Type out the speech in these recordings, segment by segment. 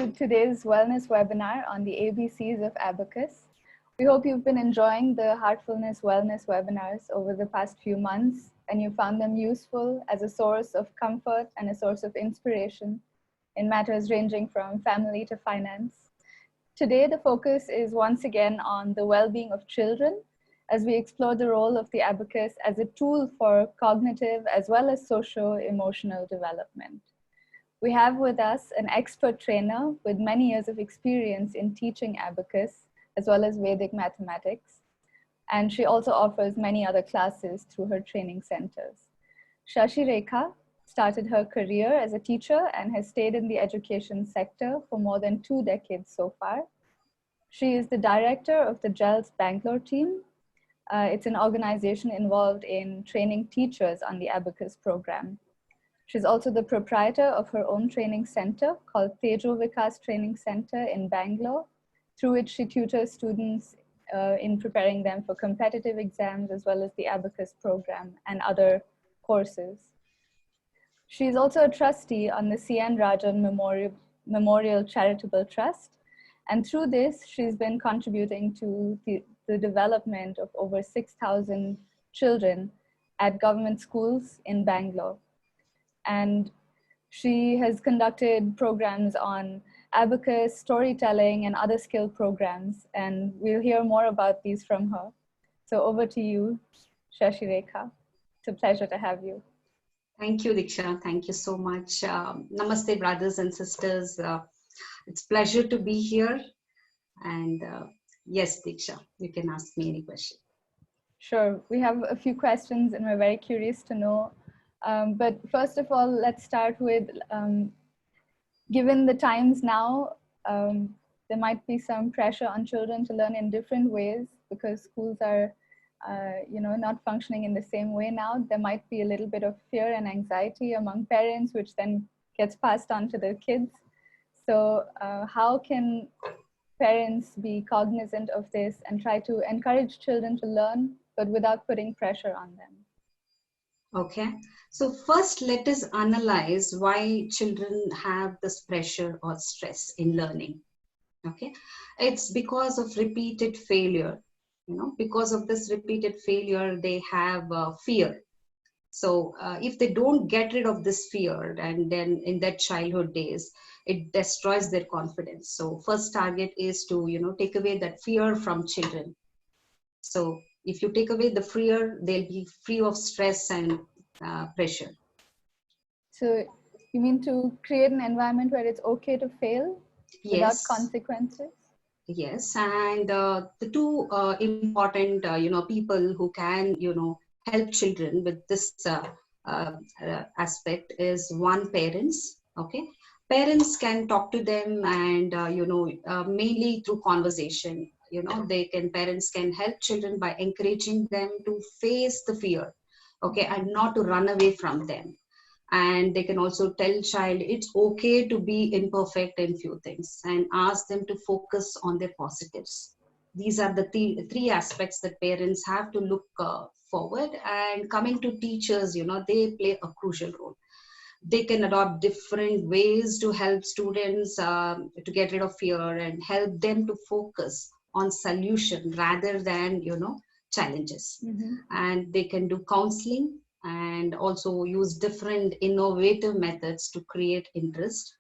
to today's wellness webinar on the ABCs of Abacus. We hope you've been enjoying the Heartfulness Wellness webinars over the past few months and you found them useful as a source of comfort and a source of inspiration in matters ranging from family to finance. Today, the focus is once again on the well-being of children as we explore the role of the abacus as a tool for cognitive as well as socio-emotional development. We have with us an expert trainer with many years of experience in teaching abacus as well as Vedic mathematics. And she also offers many other classes through her training centers. Shashirekha started her career as a teacher and has stayed in the education sector for more than 2 decades so far. She is the director of the GELS Bangalore team. It's an organization involved in training teachers on the abacus program. She's also the proprietor of her own training center called Tejo Vikas Training Center in Bangalore, through which she tutors students in preparing them for competitive exams as well as the abacus program and other courses. She's also a trustee on the C.N. Rajan Memorial Charitable Trust. And through this, she's been contributing to the development of over 6,000 children at government schools in Bangalore. And she has conducted programs on abacus, storytelling, and other skill programs. And we'll hear more about these from her. So over to you, Shashirekha. It's a pleasure to have you. Thank you, Deeksha. Thank you so much. Namaste, brothers and sisters. It's a pleasure to be here. And yes, Deeksha, you can ask me any question. Sure. We have a few questions and we're very curious to know. But first of all, let's start with, given the times now, there might be some pressure on children to learn in different ways because schools are, not functioning in the same way now. There might be a little bit of fear and anxiety among parents, which then gets passed on to their kids. So how can parents be cognizant of this and try to encourage children to learn, but without putting pressure on them? Okay, so first let us analyze why children have this pressure or stress in learning. Okay, it's because of repeated failure. Because of this repeated failure, they have fear. So if they don't get rid of this fear, and then in their childhood days, it destroys their confidence. So first target is to, take away that fear from children. So if you take away the fear, they'll be free of stress and pressure. So you mean to create an environment where it's okay to fail without consequences? Yes, and the two important, people who can, help children with this aspect is one, parents. Okay, parents can talk to them and mainly through conversation. Parents can help children by encouraging them to face the fear, okay, and not to run away from them. And they can also tell child it's okay to be imperfect in few things and ask them to focus on their positives. These are the three aspects that parents have to look forward. And coming to teachers, they play a crucial role. They can adopt different ways to help students to get rid of fear and help them to focus on solution rather than, challenges. Mm-hmm. And they can do counseling and also use different innovative methods to create interest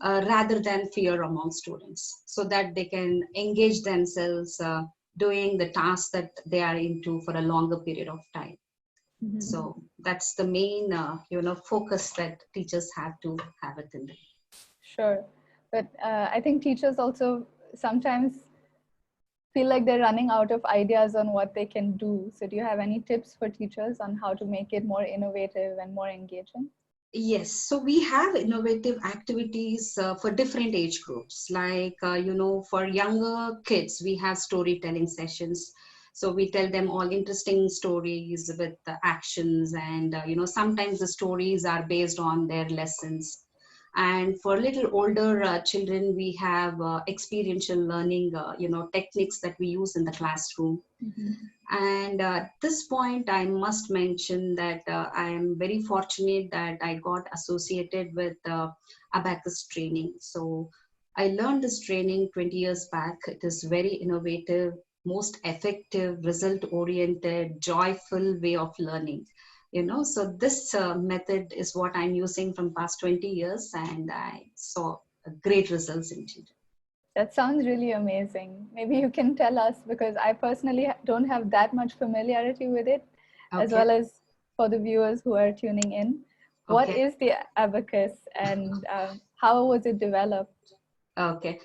rather than fear among students, so that they can engage themselves doing the tasks that they are into for a longer period of time. Mm-hmm. So that's the main, focus that teachers have to have it in them. Sure. But I think teachers also sometimes feel like they're running out of ideas on what they can do. So do you have any tips for teachers on how to make it more innovative and more engaging? Yes, so we have innovative activities for different age groups. Like, for younger kids, we have storytelling sessions. So we tell them all interesting stories with the actions and, sometimes the stories are based on their lessons. And for little older children, we have experiential learning, techniques that we use in the classroom. Mm-hmm. And at this point, I must mention that I am very fortunate that I got associated with Abacus training. So I learned this training 20 years back. It is very innovative, most effective, result oriented, joyful way of learning. So this method is what I'm using from past 20 years, and I saw great results in children. That sounds really amazing. Maybe you can tell us, because I personally don't have that much familiarity with it, as Okay. well as for the viewers who are tuning in. What Okay. is the abacus, and how was it developed? Okay.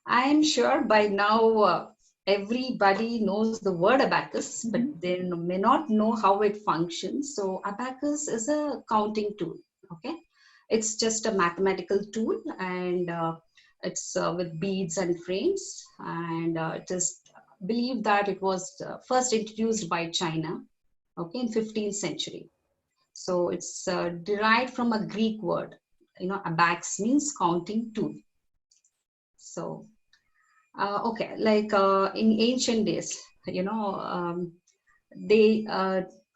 I'm sure by now everybody knows the word abacus, but they may not know how it functions. So abacus is a counting tool. Okay, it's just a mathematical tool, and it's with beads and frames, and it is believed that it was first introduced by China. Okay, in 15th century. So it's derived from a Greek word. Abax means counting tool. So okay, like in ancient days, they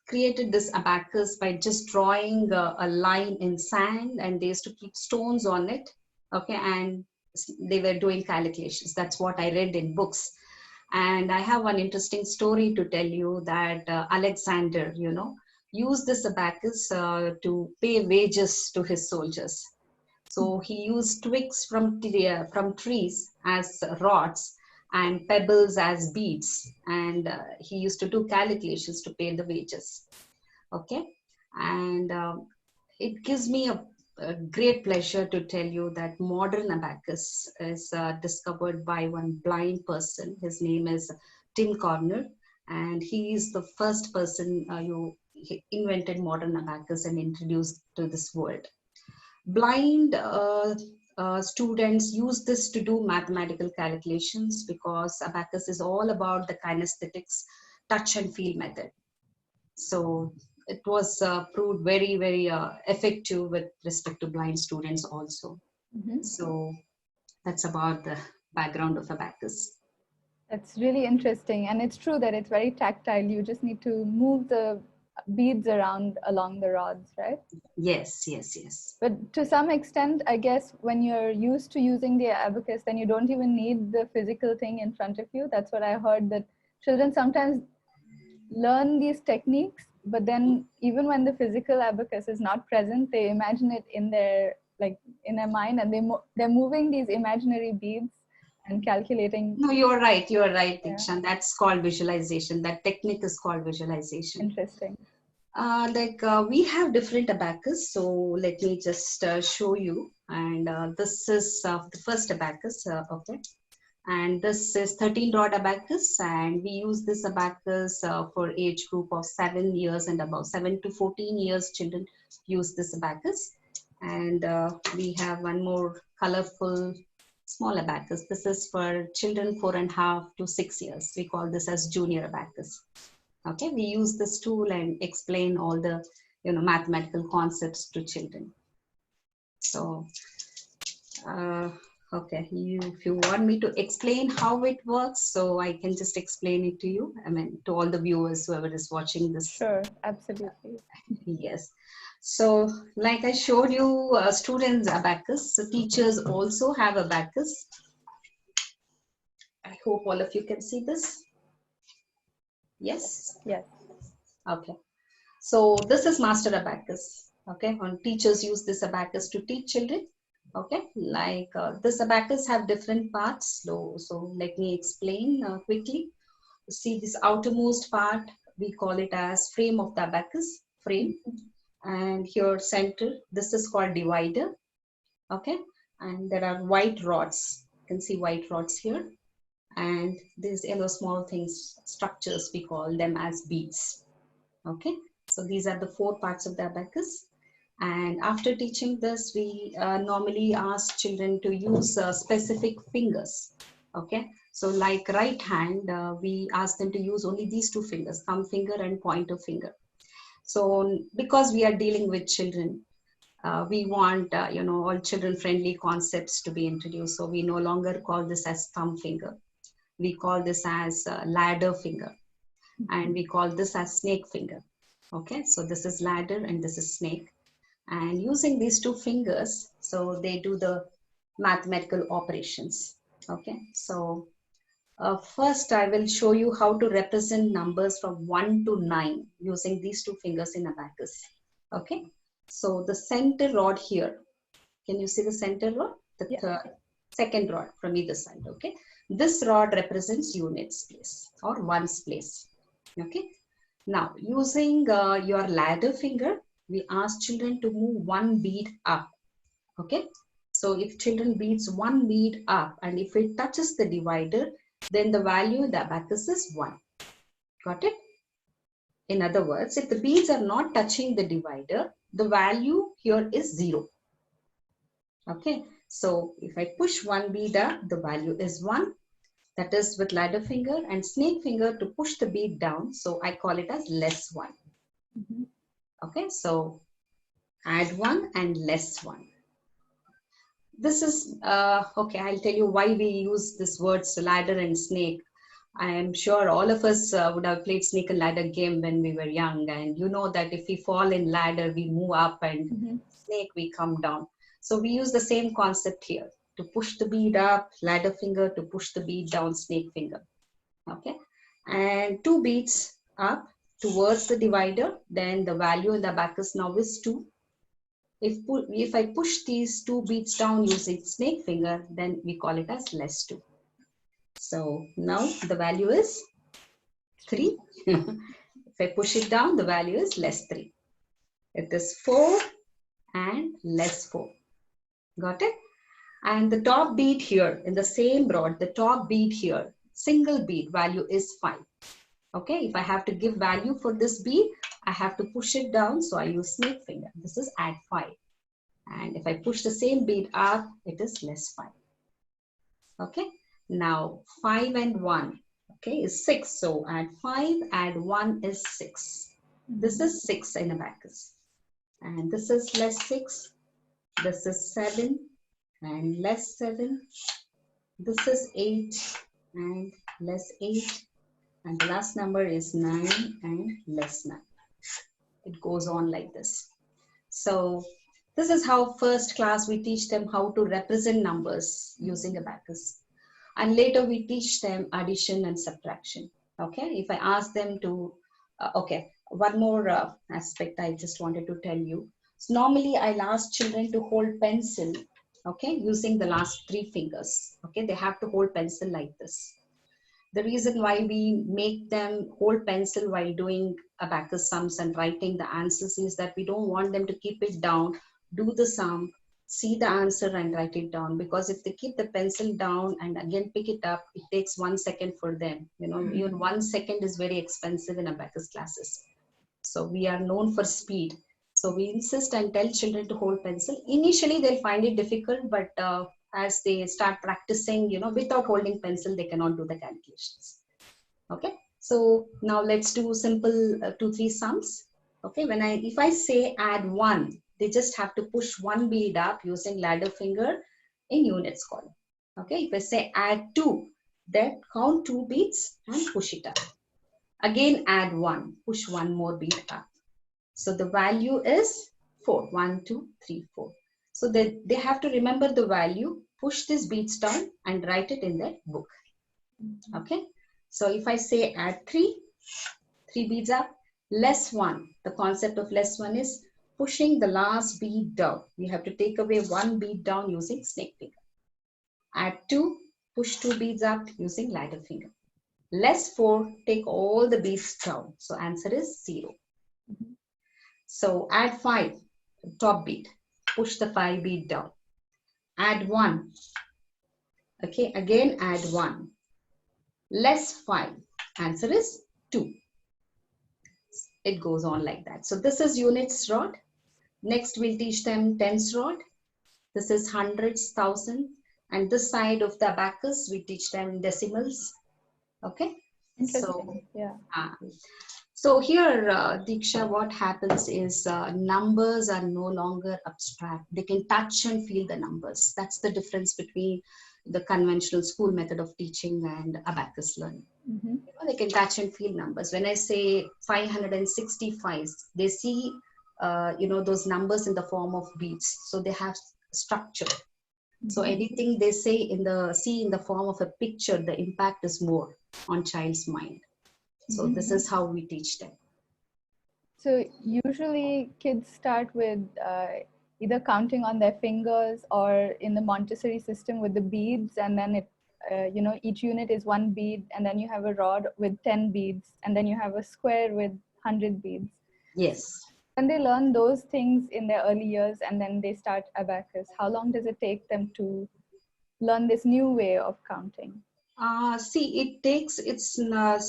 created this abacus by just drawing a line in sand, and they used to keep stones on it. Okay, and they were doing calculations. That's what I read in books. And I have one interesting story to tell you that Alexander, used this abacus to pay wages to his soldiers. So he used twigs from trees as rods and pebbles as beads, and he used to do calculations to pay the wages. Okay, and it gives me a great pleasure to tell you that modern abacus is discovered by one blind person. His name is Tim Corner, and he is the first person who invented modern abacus and introduced to this world. Blind students use this to do mathematical calculations, because abacus is all about the kinesthetics, touch and feel method. So it was proved very, very effective with respect to blind students also. So that's about the background of abacus. That's really interesting. And it's true that it's very tactile. You just need to move the beads around along the rods, right? Yes, yes, yes. But to some extent, I guess when you're used to using the abacus, then you don't even need the physical thing in front of you. That's what I heard, that children sometimes learn these techniques, but then even when the physical abacus is not present, they imagine it in their mind, and they're moving these imaginary beads and calculating. No, you're right. You're right, Yeah. Deeksha. That's called visualization. That technique is called visualization. Interesting. We have different abacus, so let me just show you. And this is the first abacus, okay. And this is 13 rod abacus, and we use this abacus for age group of 7 years and above. 7 to 14 years children use this abacus. And we have one more colorful small abacus. This is for children 4.5 to 6 years. We call this as junior abacus. Okay, we use this tool and explain all the mathematical concepts to children. So okay, if you want me to explain how it works, so I can just explain it to you. I mean, to all the viewers, whoever is watching this. Sure, absolutely. Yes. So like I showed you, students abacus. So teachers also have abacus. I hope all of you can see this. Yes. Yes. Okay. So this is master abacus. Okay. And teachers use this abacus to teach children. Okay. Like this abacus have different parts. So let me explain quickly. See this outermost part, we call it as frame of the abacus, frame. And here center, this is called divider. Okay. And there are white rods. You can see white rods here. And these yellow small things, structures, we call them as beads. Okay, so these are the 4 parts of the abacus. And after teaching this, we normally ask children to use specific fingers. Okay, so like right hand, we ask them to use only these 2 fingers, thumb finger and pointer finger. So because we are dealing with children, we want all children friendly concepts to be introduced. So we no longer call this as thumb finger. We call this as ladder finger, and we call this as snake finger. Okay, so this is ladder and this is snake. And using these 2 fingers, so they do the mathematical operations. Okay, so first I will show you how to represent numbers from 1 to 9 using these two fingers in abacus. Okay, so the center rod here, can you see the center rod? The second rod from either side. Okay, this rod represents units place or ones place. Okay, now using your ladder finger, we ask children to move one bead up. Okay, so if children beats one bead up and if it touches the divider, then the value in the abacus is 1. Got it? In other words, if the beads are not touching the divider, the value here is 0. Okay, so if I push one bead up, the value is 1. That is with ladder finger, and snake finger to push the bead down. So I call it as less 1. Okay, so add 1 and less 1. This is, okay, I'll tell you why we use this words ladder and snake. I am sure all of us would have played snake and ladder game when we were young. And you know that if we fall in ladder, we move up, and snake, we come down. So we use the same concept here. To push the bead up, ladder finger, to push the bead down, snake finger. Okay. And 2 beads up towards the divider, then the value in the abacus now is 2. If I push these 2 beads down using snake finger, then we call it as less 2. So now the value is 3. If I push it down, the value is less 3. It is 4 and less 4. Got it? And the top bead here in the same rod, the top bead here, single bead value is 5. Okay, if I have to give value for this bead, I have to push it down. So I use snake finger. This is add 5. And if I push the same bead up, it is less 5. Okay, now 5 and 1, okay, is 6. So add 5, add 1 is 6. This is 6 in abacus. And this is less 6. This is 7 and less 7. This is 8 and less 8. And the last number is 9 and less 9. It goes on like this. So this is how first class we teach them how to represent numbers using abacus. And later we teach them addition and subtraction. Okay, if I ask them to, okay, one more aspect I just wanted to tell you. So normally I'll ask children to hold pencil, okay, using the last 3 fingers. Okay, they have to hold pencil like this. The reason why we make them hold pencil while doing abacus sums and writing the answers is that we don't want them to keep it down, do the sum, see the answer and write it down. Because if they keep the pencil down and again pick it up, it takes 1 second for them. You know, even 1 second is very expensive in abacus classes. So we are known for speed. So we insist and tell children to hold pencil. Initially, they'll find it difficult, but as they start practicing, you know, without holding pencil, they cannot do the calculations. Okay. So now let's do simple 2-3 sums. Okay. If I say add 1, they just have to push 1 bead up using ladder finger in units column. Okay. If I say add 2, then count 2 beads and push it up. Again, add 1, push 1 more bead up. So the value is 4. 1, 2, 3, 4. So they have to remember the value, push these beads down and write it in their book. Okay. So if I say add 3 beads up, less 1. The concept of less 1 is pushing the last bead down. You have to take away 1 bead down using snake finger. Add 2, push 2 beads up using ladder finger. Less 4, take all the beads down. So answer is 0. So add 5, top bead, push the 5 bead down. Add 1. Okay, again add 1. Less 5, answer is 2. It goes on like that. So this is units rod. Next we'll teach them tens rod. This is hundreds, thousand. And this side of the abacus, we teach them decimals. Okay. Interesting. So here, Deeksha, what happens is numbers are no longer abstract. They can touch and feel the numbers. That's the difference between the conventional school method of teaching and abacus learning. You know, they can touch and feel numbers. When I say 565, they see, you know, those numbers in the form of beads. So they have structure. So anything they see in the form of a picture, the impact is more on child's mind. So this is how we teach them. So usually kids start with either counting on their fingers, or in the Montessori system with the beads, and then each unit is one bead, and then you have a rod with 10 beads, and then you have a square with 100 beads. Yes. When they learn those things in their early years and then they start abacus, how long does it take them to learn this new way of counting? See, it's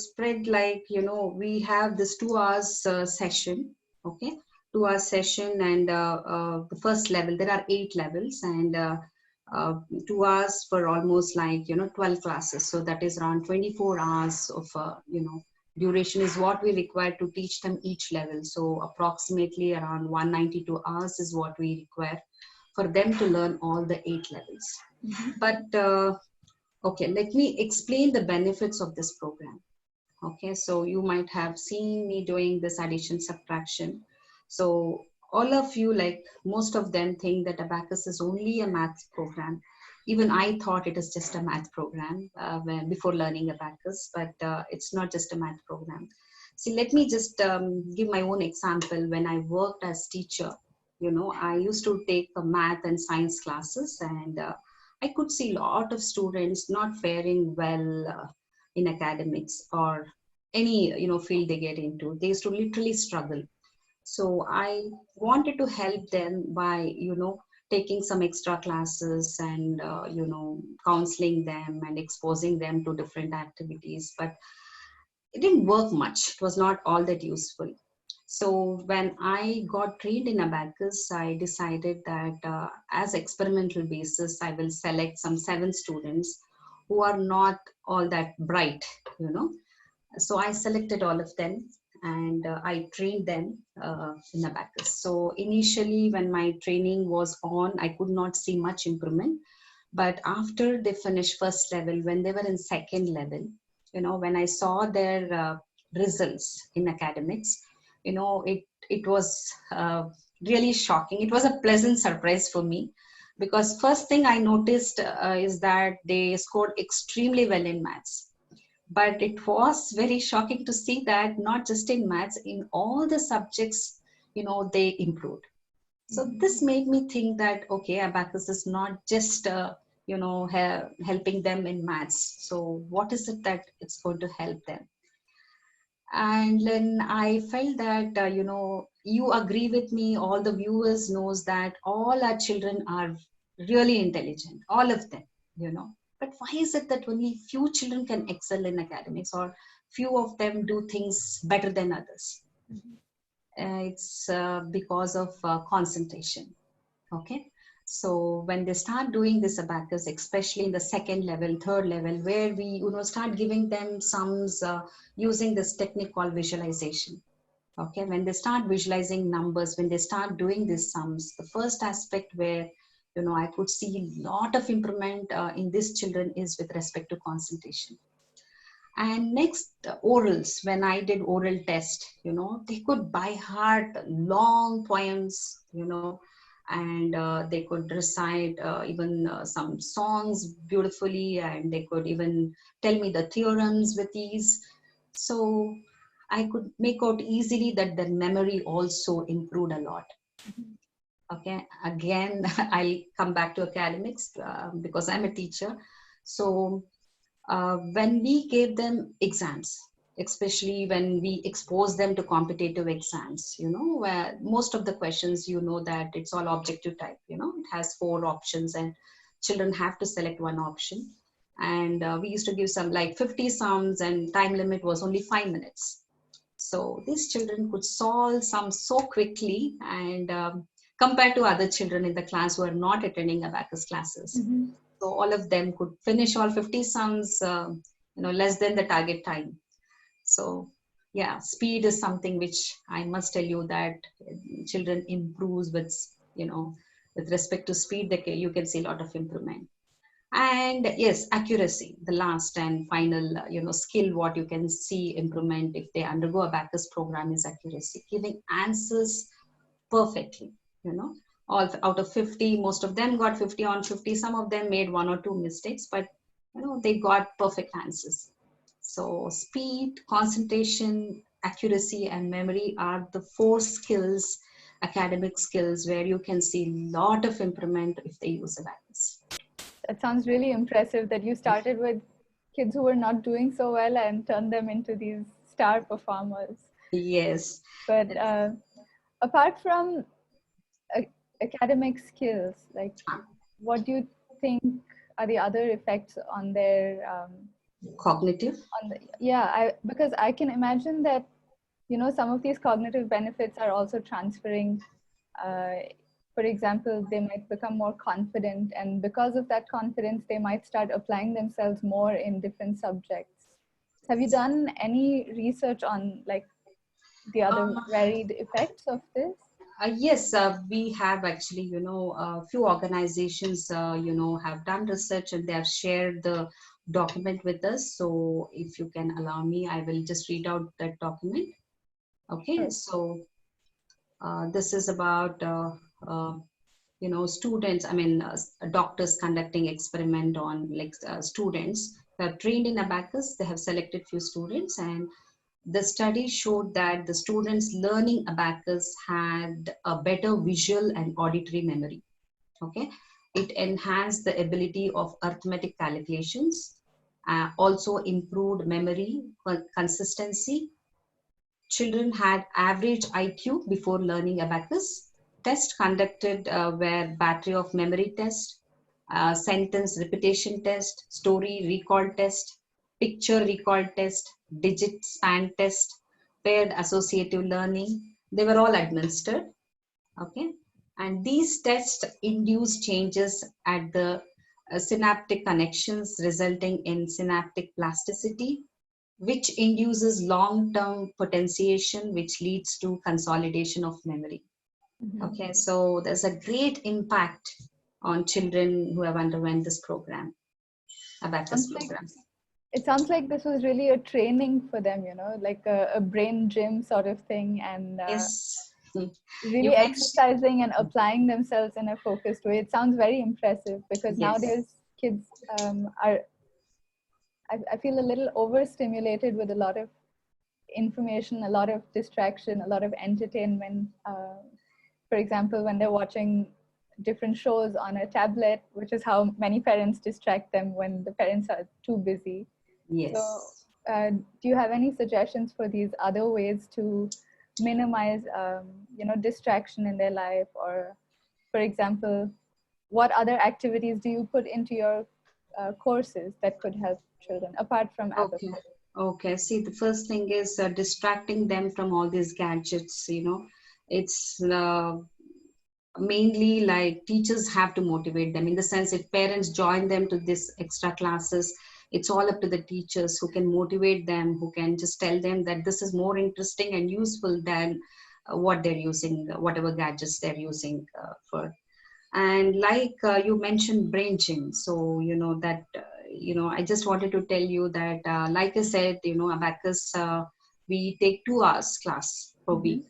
spread like, we have this 2 hours session, okay? 2 hour session, and the first level, there are 8 levels, and 2 hours for almost like, 12 classes. So that is around 24 hours of, duration is what we require to teach them each level. So approximately around 192 hours is what we require for them to learn all the 8 levels. But okay, let me explain the benefits of this program. Okay, so you might have seen me doing this addition subtraction. So all of you, like most of them, think that Abacus is only a math program. Even I thought it is just a math program before learning Abacus, but it's not just a math program. See, let me just give my own example. When I worked as teacher, I used to take math and science classes, and I could see a lot of students not faring well in academics or any field they get into. They used to literally struggle. So I wanted to help them by taking some extra classes and counseling them and exposing them to different activities, but it didn't work much. It was not all that useful. So when I got trained in Abacus, I decided that as experimental basis, I will select some 7 students who are not all that bright, So I selected all of them, and I trained them in Abacus. So initially when my training was on, I could not see much improvement. But after they finished first level, when they were in second level, when I saw their results in academics, it was really shocking. It was a pleasant surprise for me, because first thing I noticed is that they scored extremely well in maths. But it was very shocking to see that not just in maths, in all the subjects, they improved. So this made me think that, okay, Abacus is not just, helping them in maths. So what is it that it's going to help them? And then I felt that, you agree with me, all the viewers knows that all our children are really intelligent, all of them, But why is it that only few children can excel in academics, or few of them do things better than others? It's because of concentration. Okay. So when they start doing this Abacus, especially in the second level, third level, where we start giving them sums using this technique called visualization. Okay, when they start visualizing numbers, when they start doing these sums, the first aspect where I could see a lot of improvement in these children is with respect to concentration. And next, orals. When I did oral test, they could by heart long poems, and they could recite even some songs beautifully, and they could even tell me the theorems with ease. So I could make out easily that their memory also improved a lot. Okay, again, I'll come back to academics because I'm a teacher. So when we gave them exams, especially when we expose them to competitive exams, where most of the questions, that it's all objective type, it has 4 options and children have to select one option. And we used to give some like 50 sums, and time limit was only 5 minutes. So these children could solve some so quickly, and compared to other children in the class who are not attending Abacus classes. So all of them could finish all 50 sums, less than the target time. So yeah, speed is something which I must tell you that children improves with, with respect to speed, you can see a lot of improvement. And yes, accuracy, the last and final, skill, what you can see improvement if they undergo Abacus program is accuracy, giving answers perfectly, all out of 50, most of them got 50 on 50. Some of them made one or two mistakes, but they got perfect answers. So speed, concentration, accuracy, and memory are the four skills, academic skills, where you can see a lot of improvement if they use Abacus. That sounds really impressive that you started with kids who were not doing so well and turned them into these star performers. Yes. But apart from academic skills, like, what do you think are the other effects on their cognitive? Because I can imagine that some of these cognitive benefits are also transferring. For example, they might become more confident, and because of that confidence, they might start applying themselves more in different subjects. Have you done any research on like the other varied effects of this? Yes, we have actually, a few organizations, have done research and they have shared the document with us. So if you can allow me, I will just read out that document. Okay, Sure. so this is about, students, doctors conducting experiment on like students who have trained in Abacus. They have selected few students, and the study showed that the students learning Abacus had a better visual and auditory memory. Okay, it enhanced the ability of arithmetic calculations, also improved memory consistency. Children had average IQ before learning Abacus. Tests conducted were battery of memory test, sentence repetition test, story recall test, picture recall test, digit span test, paired associative learning. They were all administered. Okay, and these tests induce changes at the synaptic connections, resulting in synaptic plasticity, which induces long-term potentiation, which leads to consolidation of memory. Mm-hmm. Okay, so there's a great impact on children who have underwent this program, Abacus program. It sounds like this was really a training for them, like a brain gym sort of thing, and Yes. really exercising and applying themselves in a focused way. It sounds very impressive because nowadays kids are, I feel, a little overstimulated with a lot of information, a lot of distraction, a lot of entertainment. For example, when they're watching different shows on a tablet, which is how many parents distract them when the parents are too busy. Yes. So, do you have any suggestions for these other ways to minimize, distraction in their life? Or, for example, what other activities do you put into your courses that could help children apart from Abacus? Okay. See, the first thing is distracting them from all these gadgets. It's mainly like teachers have to motivate them, in the sense if parents join them to this extra classes, it's all up to the teachers who can motivate them, who can just tell them that this is more interesting and useful than what they're using, whatever gadgets they're using for. And like you mentioned brain gym, so that I just wanted to tell you that like I said, Abacus, we take 2 hours class per week.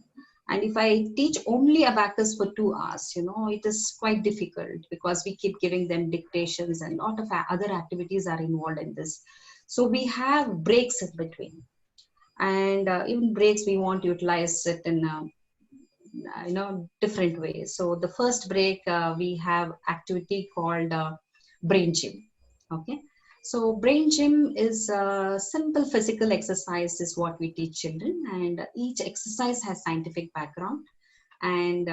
And if I teach only Abacus for 2 hours, it is quite difficult because we keep giving them dictations and a lot of other activities are involved in this. So we have breaks in between. And even breaks, we want to utilize it in different ways. So the first break, we have activity called brain gym. Okay. So brain gym is a simple physical exercise is what we teach children, and each exercise has scientific background, and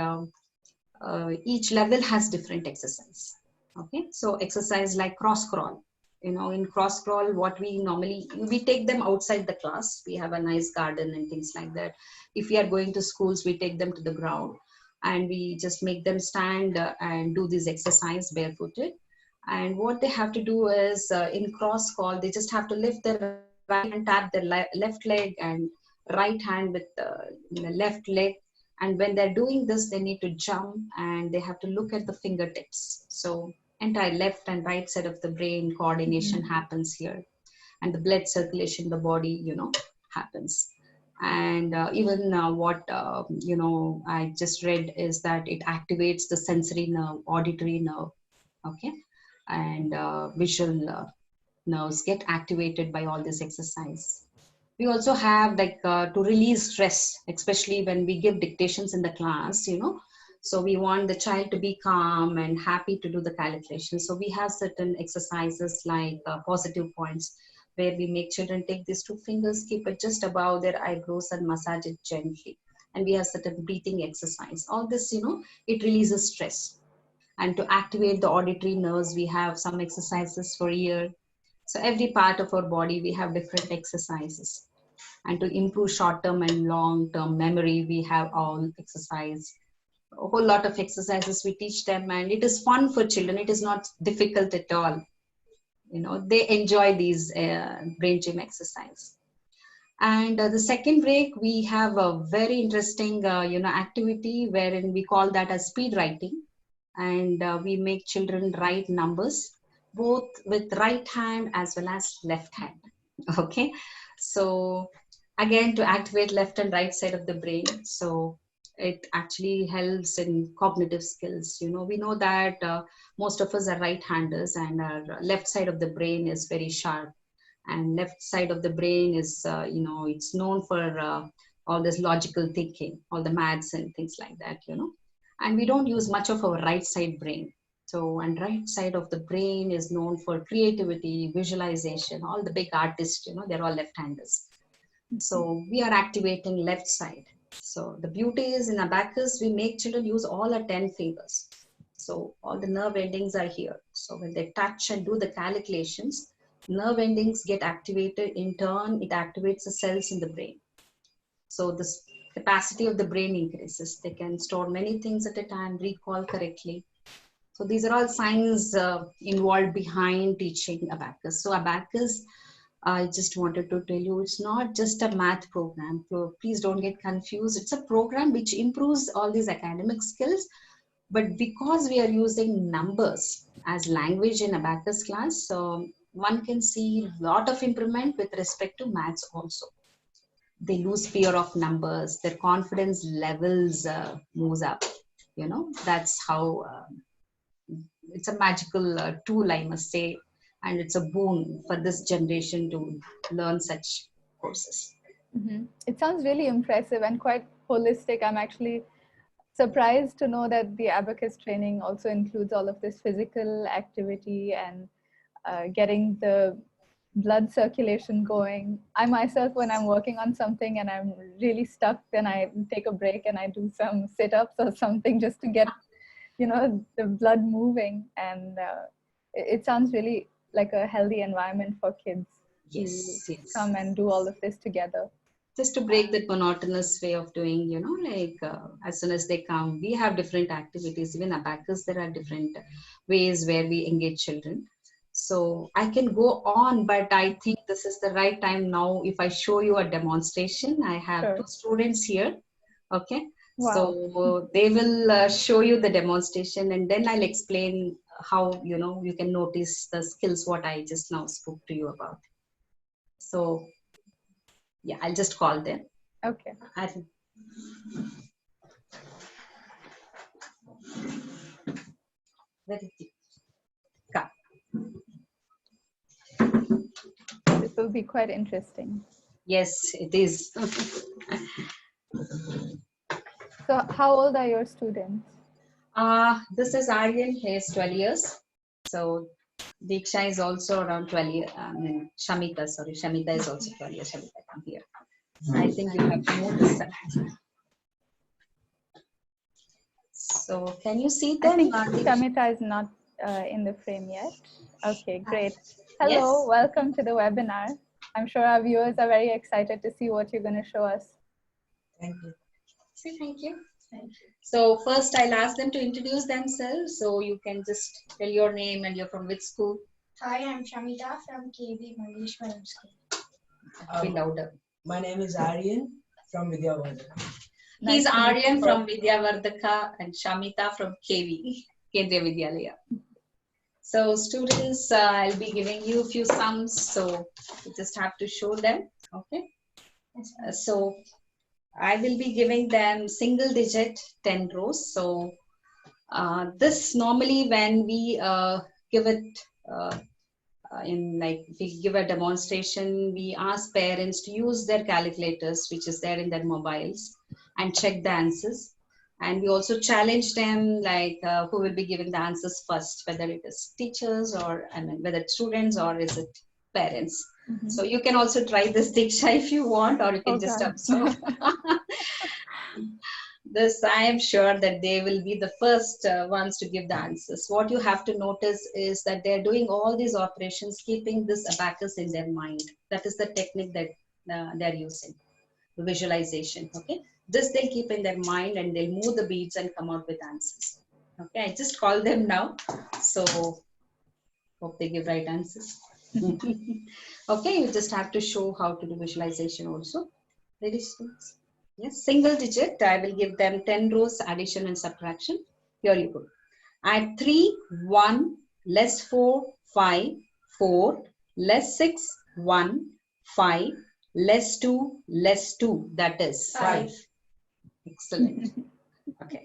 each level has different exercise. Okay, so exercise like cross crawl. In cross crawl, what we take them outside the class. We have a nice garden and things like that. If we are going to schools, we take them to the ground, and we just make them stand and do this exercise barefooted. And what they have to do is in cross call, they just have to lift their right hand, tap their left leg, and right hand with the left leg. And when they're doing this, they need to jump and they have to look at the fingertips. So entire left and right side of the brain coordination happens here. And the blood circulation in the body, happens. And even what I just read is that it activates the sensory nerve, auditory nerve, okay, and visual nerves get activated by all this exercise. We also have like to release stress, especially when we give dictations in the class, so we want the child to be calm and happy to do the calculation. So we have certain exercises like positive points, where we make children take these two fingers, keep it just above their eyebrows and massage it gently. And we have certain breathing exercise. All this, it releases stress. And to activate the auditory nerves, we have some exercises for ear. So every part of our body, we have different exercises. And to improve short-term and long-term memory, we have all exercise, a whole lot of exercises we teach them, and it is fun for children. It is not difficult at all. They enjoy these brain gym exercise. And the second break, we have a very interesting, activity wherein we call that as speed writing. And we make children write numbers, both with right hand as well as left hand. Okay. So again, to activate left and right side of the brain. So it actually helps in cognitive skills. We know that most of us are right-handers, and our left side of the brain is very sharp. And left side of the brain is, it's known for all this logical thinking, all the maths and things like that. And we don't use much of our right side brain. So, and right side of the brain is known for creativity, visualization. All the big artists, they're all left-handers. So we are activating left side. So the beauty is in Abacus, we make children use all our 10 fingers. So all the nerve endings are here. So when they touch and do the calculations, nerve endings get activated. In turn, it activates the cells in the brain. So the capacity of the brain increases. They can store many things at a time, recall correctly. So these are all signs involved behind teaching Abacus. So Abacus, I just wanted to tell you, it's not just a math program. So please don't get confused. It's a program which improves all these academic skills. But because we are using numbers as language in Abacus class, so one can see a lot of improvement with respect to maths also. They lose fear of numbers. Their confidence levels moves up. That's how it's a magical tool, I must say. And it's a boon for this generation to learn such courses. Mm-hmm. It sounds really impressive and quite holistic. I'm actually surprised to know that the Abacus training also includes all of this physical activity and getting the blood circulation going. I myself, when I'm working on something and I'm really stuck, then I take a break and I do some sit-ups or something just to get, the blood moving. And it sounds really like a healthy environment for kids Yes, to yes. come and do all of this together. Just to break that monotonous way of doing, as soon as they come, we have different activities. Even Abacus, there are different ways where we engage children. So I can go on, but I think this is the right time now. If I show you a demonstration, I have two students here. Okay. Wow. So they will show you the demonstration, and then I'll explain how, you can notice the skills, what I just now spoke to you about. So yeah, I'll just call them. Okay. This will be quite interesting. Yes, it is. So how old are your students? This is Aryan. He is 12 years. So Deeksha is also around 12 years. Shamita is also 12 years. Shamita, come here. I think you have to move this side. So can you see them? I think Shamita is not in the frame yet. Okay, great. Hello, yes. Welcome to the webinar. I'm sure our viewers are very excited to see what you're going to show us. Thank you. Say thank you. So first I'll ask them to introduce themselves. So you can just tell your name and you're from which school. Hi, I'm Shamita from KB English Medium School. Be louder. My name is Aryan from Vidyavardhaka. He's Aryan from Vidyavardhaka and Shamita from KV, Kendriya Vidyalaya. So students, I'll be giving you a few sums. So you just have to show them. Okay. Yes, ma'am. So I will be giving them single digit 10 rows. So this normally when we give it in like if we give a demonstration, we ask parents to use their calculators, which is there in their mobiles, and check the answers. And we also challenge them like who will be giving the answers first, whether it is teachers or I mean whether it's students or is it parents. So you can also try this Deeksha if you want, or you can Oh, just God. observe. This I am sure that they will be the first ones to give the answers. What you have to notice is that they're doing all these operations, keeping this abacus in their mind. That is the technique that they're using, the visualization. Okay, this they'll keep in their mind and they'll move the beads and come out with answers. Okay, I just call them now. So hope they give right answers. Okay, you just have to show how to do visualization also. Ready, students? Yes, single digit. I will give them 10 rows addition and subtraction. Here you go. Add 3, 1, less 4, 5, 4, less 6, 1, 5, less 2, less 2. That is 5. Excellent. Okay.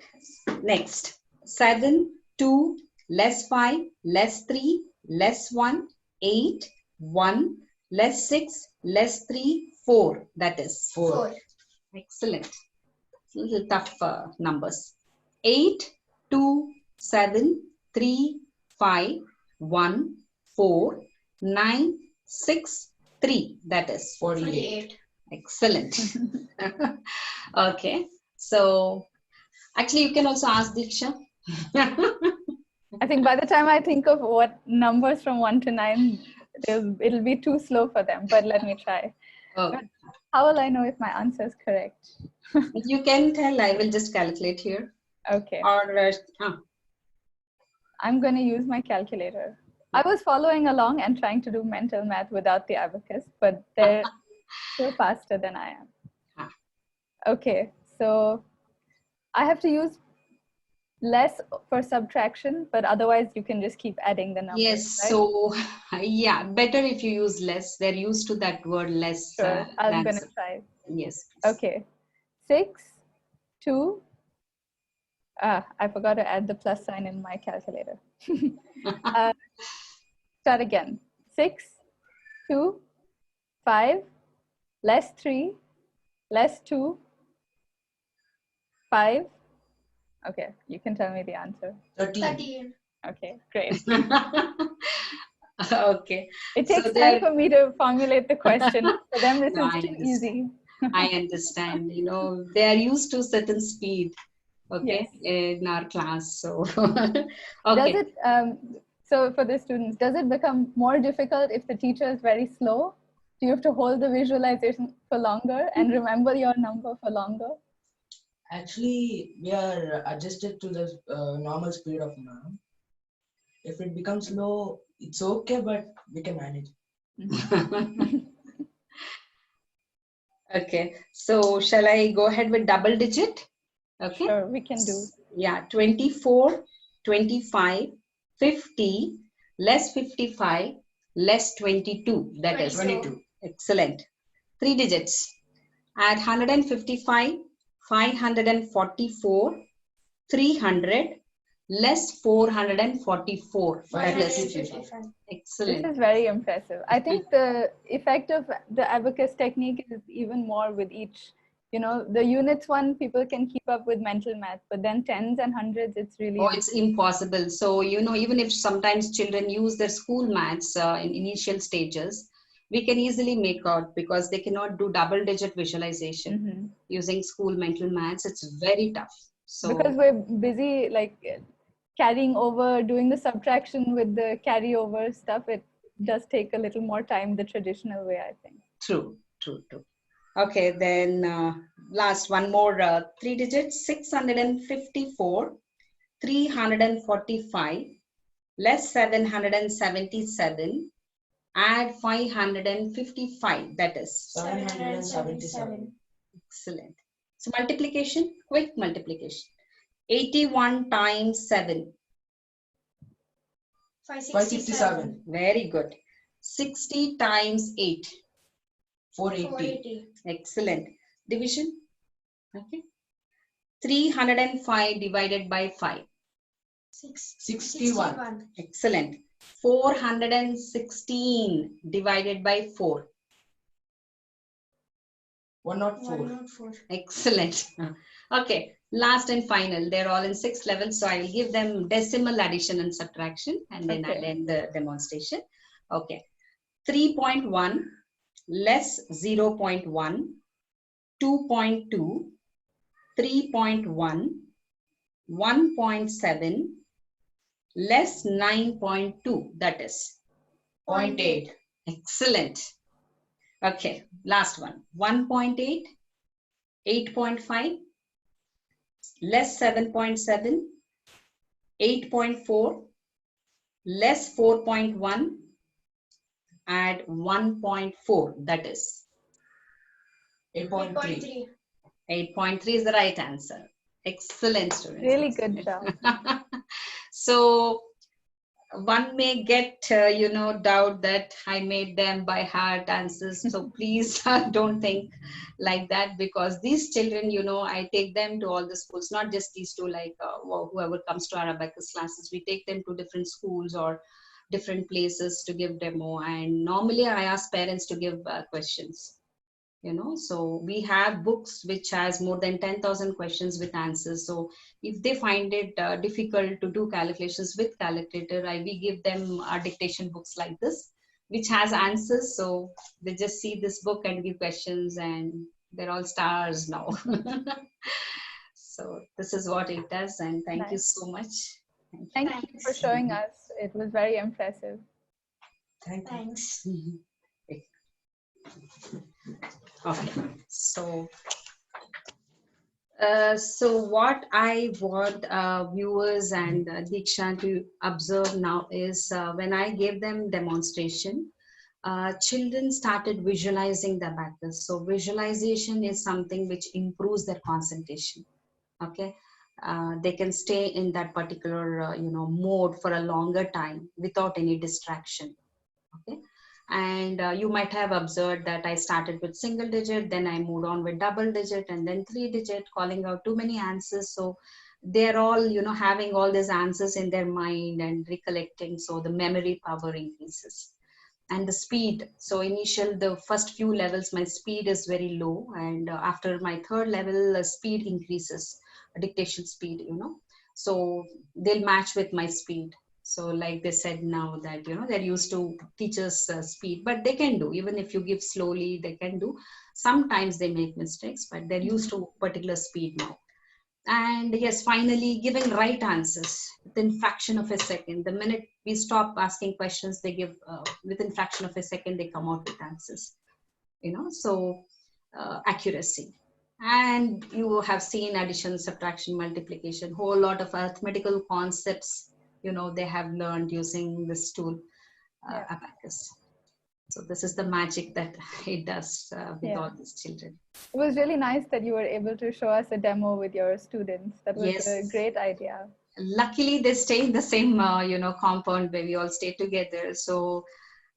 Next. 7, 2, less 5, less 3, less 1, 8, 1, less 6, less 3, 4. That is 4. Excellent. Little tough numbers. 8, 2, 7, 3, 5, 1, 4, 9, 6, 3. That is 48. Excellent. Okay. So actually you can also ask Deeksha. I think by the time I think of what numbers from 1 to 9, it'll be too slow for them, but let me try. Oh, How will I know if my answer is correct? you can tell. I will just calculate here. Okay, Or I'm going to use my calculator. I was following along and trying to do mental math without the abacus, but they're still faster than I am. Okay, so I have to use less for subtraction, but otherwise you can just keep adding the numbers. yes. Right? So yeah, better if you use less. They're used to that word less. Sure, I'm Than going to try. yes. Please. Okay, 6, 2, I forgot to add the plus sign in my calculator. Start again. 6, 2, 5, less 3, less 2, 5. Okay, you can tell me the answer. 13. Okay, great. Okay. It So takes time for me to formulate the question. For them, this No, is I too understand. easy. I understand. You know, they are used to certain speed. Okay, Yes. in our class. So Does okay. it, so for the students, does it become more difficult if the teacher is very slow? Do you have to hold the visualization for longer and remember your number for longer? Actually, we are adjusted to the normal speed of ma'am. If it becomes slow, it's okay, but we can manage. Okay. So shall I go ahead with double digit? Okay. Sure, we can do. Yeah, 24, 25, 50, less 55, less 22. That is 22. excellent. 3 digits. Add 155, 544, 300, less 444. That is 155. excellent. This is very impressive. I think the effect of the abacus technique is even more with each, the units one, people can keep up with mental math, but then tens and hundreds, it's really Oh, it's impossible. So, you know, even if sometimes children use their school maths in initial stages, we can easily make out because they cannot do double digit visualization using school mental maths. It's very tough. So, because we're busy like carrying over, doing the subtraction with the carryover stuff. It does take a little more time the traditional way, I think. true, true, true. Okay, then last one more 3 digits 654, 345, less 777, add 555. That is 777. excellent. So multiplication, quick multiplication. 81 times 7. 567. Very good. 60 times 8. 480. Excellent. Division? Okay. 305 divided by 5. 61. Excellent. 416 divided by 4. 104. Excellent. Okay. Last and final. They're all in 6 levels. So I will give them decimal addition and subtraction, and then I'll end the demonstration. Okay. 3.1 less 0.1, 2.2, 3.1, 1.7 less 9.2, that is 0.8. excellent. Okay, last one. 1.8, 8.5 less 7.7, 8.4 less 4.1, add 1.4, that is 8.3. 8.3 is the right answer. Excellent, students. Really good job. So one may get, doubt that I made them by heart answers. So please don't think like that, because these children, I take them to all the schools, not just these two, like whoever comes to our Abacus classes, we take them to different schools or different places to give demo. And normally I ask parents to give questions. So we have books which has more than 10,000 questions with answers. So if they find it difficult to do calculations with calculator, we give them dictation books like this, which has answers. So they just see this book and give questions, and they're all stars now. So this is what it does, and thank you so much. Thank you for showing us. It was very impressive. Thanks. Okay, so what I want viewers and Deeksha to observe now is when I gave them demonstration, children started visualizing the abacus. So visualization is something which improves their concentration. Okay, they can stay in that particular mode for a longer time without any distraction. Okay. And you might have observed that I started with single digit, then I moved on with double digit, and then 3 digit, calling out too many answers. So they're all, having all these answers in their mind and recollecting. So the memory power increases. And the speed. So the first few levels, my speed is very low. And after my third level, speed increases, dictation speed, So they'll match with my speed. So like they said now that, they're used to teachers' speed, but they can do, even if you give slowly, they can do. Sometimes they make mistakes, but they're used to particular speed now. And yes, finally giving right answers within fraction of a second. The minute we stop asking questions, they give within fraction of a second, they come out with answers, so accuracy. And you have seen addition, subtraction, multiplication, whole lot of arithmetical concepts they have learned using this tool, Abacus. So this is the magic that it does with all these children. It was really nice that you were able to show us a demo with your students. That was a great idea. Luckily, they stay in the same, compound where we all stay together. So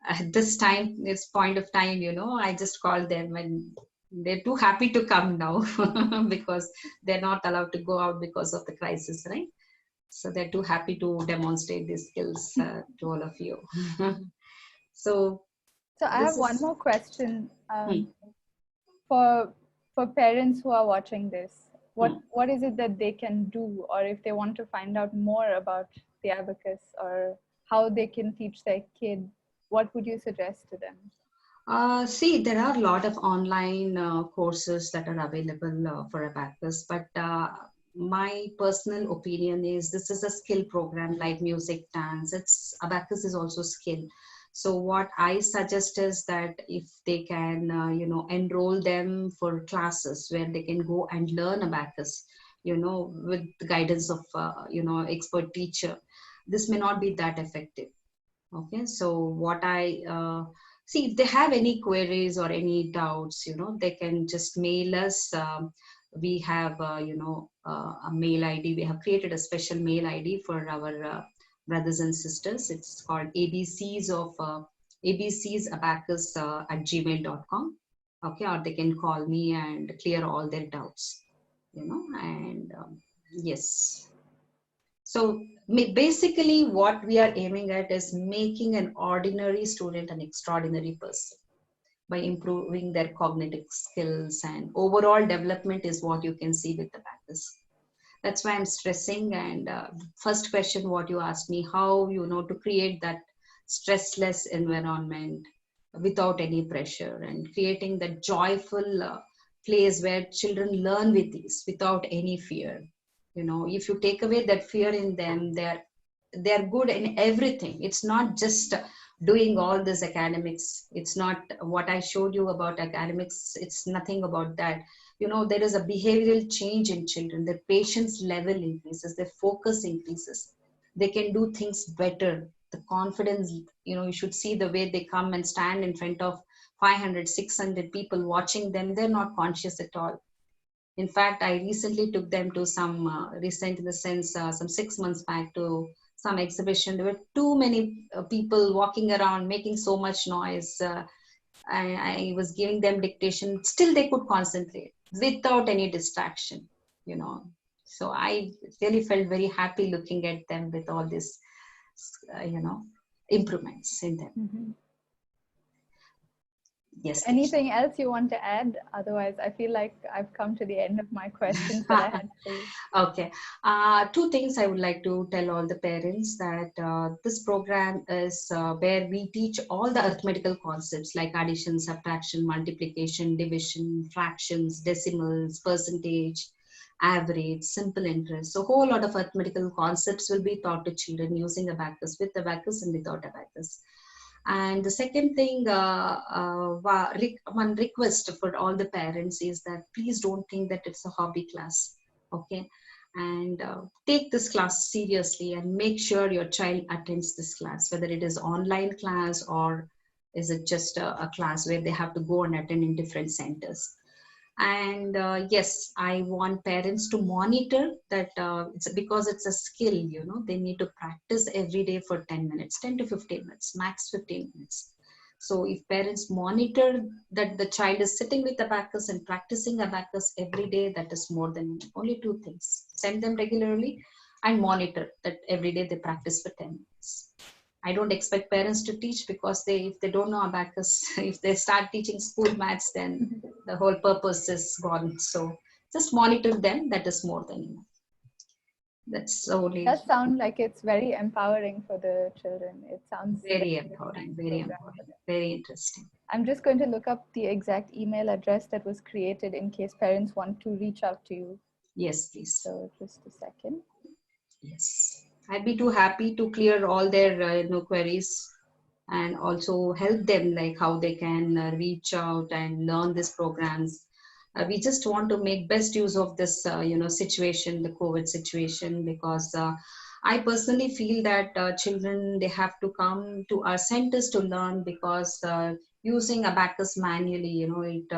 at this point of time, I just called them, and they're too happy to come now because they're not allowed to go out because of the crisis, right? So they're too happy to demonstrate these skills to all of you. So I have one more question for parents who are watching this. What is it that they can do, or if they want to find out more about the abacus or how they can teach their kid, what would you suggest to them? See, there are a lot of online courses that are available for abacus, but my personal opinion is this is a skill program like music, dance. Abacus is also skill. So what I suggest is that if they can, enroll them for classes where they can go and learn abacus, with the guidance of, expert teacher, this may not be that effective. Okay, so what I see, if they have any queries or any doubts, they can just mail us. We have, a mail ID. We have created a special mail ID for our brothers and sisters. It's called abcsabacus at gmail.com. okay, or they can call me and clear all their doubts, and yes. So basically what we are aiming at is making an ordinary student an extraordinary person by improving their cognitive skills, and overall development is what you can see with the practice. That's why I'm stressing. And first question what you asked me, how to create that stressless environment without any pressure, and creating that joyful place where children learn with ease without any fear. If you take away that fear in them, they're good in everything. It's not just doing all this academics. It's not what I showed you about academics. It's nothing about that. There is a behavioral change in children. Their patience level increases, their focus increases, they can do things better. The confidence, you should see the way they come and stand in front of 500, 600 people watching them. They're not conscious at all. In fact, I recently took them to some recent in the sense some 6 months back to some exhibition. There were too many people walking around making so much noise. I was giving them dictation, still they could concentrate without any distraction. So I really felt very happy looking at them with all this improvements in them. Mm-hmm. Yes. Anything else you want to add? Otherwise, I feel like I've come to the end of my questions that I had for you. Okay. Two things I would like to tell all the parents, that this program is where we teach all the arithmetical concepts like addition, subtraction, multiplication, division, fractions, decimals, percentage, average, simple interest. So a whole lot of arithmetical concepts will be taught to children using abacus, with abacus and without abacus. And the second thing, one request for all the parents is that please don't think that it's a hobby class, okay? And take this class seriously and make sure your child attends this class, whether it is online class or is it just a class where they have to go and attend in different centers. And yes, I want parents to monitor that. It's because it's a skill, they need to practice every day for 10 minutes, 10 to 15 minutes, max 15 minutes. So if parents monitor that the child is sitting with abacus and practicing abacus every day, that is more than enough. Only two things: send them regularly and monitor that every day they practice for 10 minutes. I don't expect parents to teach, because if they don't know abacus, if they start teaching school maths, then the whole purpose is gone. So just monitor them. That is more than enough. That's only. That sounds like it's very empowering for the children. It sounds very empowering, very interesting. I'm just going to look up the exact email address that was created in case parents want to reach out to you. Yes, please. So just a second. Yes. I'd be too happy to clear all their queries, and also help them like how they can reach out and learn these programs. We just want to make best use of this situation, the COVID situation, because I personally feel that children, they have to come to our centers to learn, because using abacus manually, it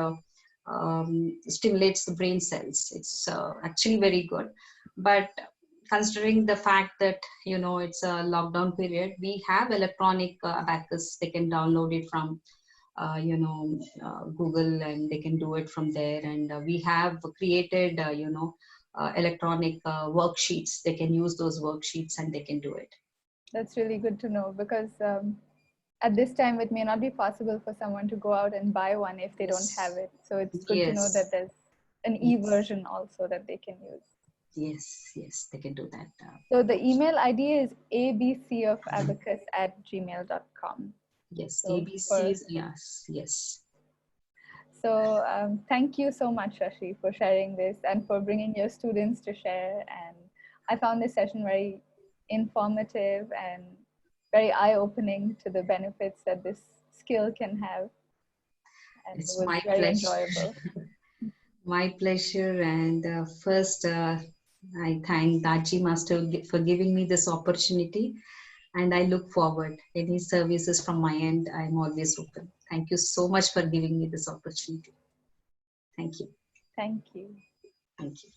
stimulates the brain cells. It's actually very good. But considering the fact that it's a lockdown period, we have electronic abacus. They can download it from Google, and they can do it from there. And we have created electronic worksheets. They can use those worksheets and they can do it. That's really good to know, because at this time it may not be possible for someone to go out and buy one if they don't have it. So it's good to know that there's an e-version also that they can use. Yes, they can do that. So the email ID is abcofabacus@gmail.com. Yes, so ABCs, yes. So thank you so much, Shashi, for sharing this and for bringing your students to share. And I found this session very informative and very eye-opening to the benefits that this skill can have. And It's it was my very pleasure. enjoyable. My pleasure. And first, I thank Dachi Master for giving me this opportunity. And I look forward. Any services from my end, I'm always open. Thank you so much for giving me this opportunity. Thank you. Thank you. Thank you.